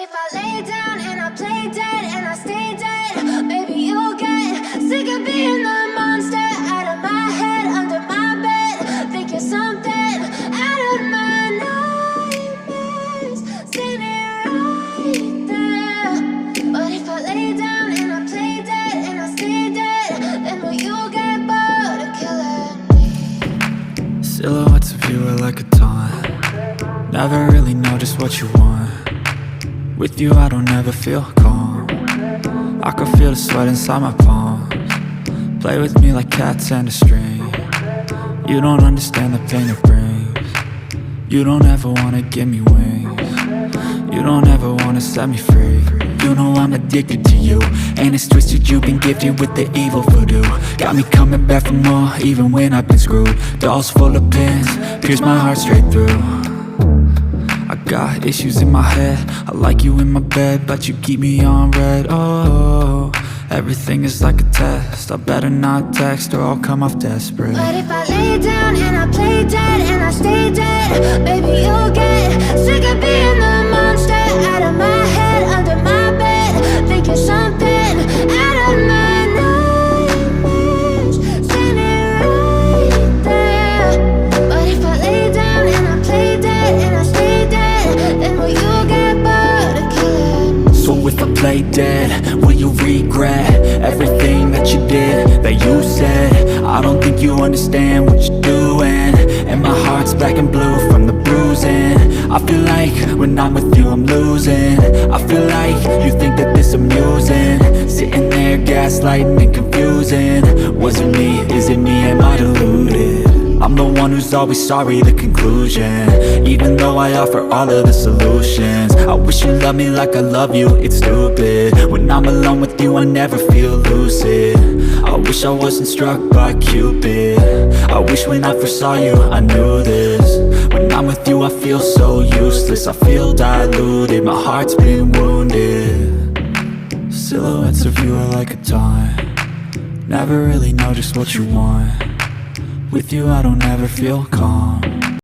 if I lay down and I play dead and I stay dead, maybe you'll get sick of being the monster out of my head, under my bed. Think you're something out of my nightmares, standing right there. But if I lay down and I play dead and I stay dead, then will you get bored of killing me? Silhouettes of you are like a taunt. Never really know just what you want. With you I don't ever feel calm. I can feel the sweat inside my palms. Play with me like cats and a string. You don't understand the pain it brings. You don't ever wanna give me wings. You don't ever wanna set me free. You know I'm addicted to you, and it's twisted, you've been gifted with the evil voodoo. Got me coming back for more, even when I've been screwed. Dolls full of pins, pierce my heart straight through. I got issues in my head, I like you in my bed, but you keep me on red. Oh, everything is like a test, I better not text or I'll come off desperate. But if I lay down and I play dead and I stay dead, maybe you'll get sick of being the monster out of my head, under my bed. Think you're something out of my nightmares, standing right there. But if I lay down and I play dead and I stay dead, then will you get bored of killing me? So if I play dead, will you regret everything that you did, that you said? I don't think you understand what you're doing, and my heart's black and blue from the bruising. I feel like when I'm with you I'm losing. I feel like you think that this amusing, sitting there gaslighting and confusing. Was it me? Is it me? Am I deluded? I'm the one who's always sorry, the conclusion, even though I offer all of the solutions. I wish you loved me like I love you, it's stupid. When I'm alone with you I never feel lucid. I wish I wasn't struck by Cupid. I wish when I first saw you I knew this. When I'm with you I feel so useless, I feel diluted, my heart's been wounded. Silhouettes of you are like a taunt. Never really know just what you want. With you I don't ever feel calm.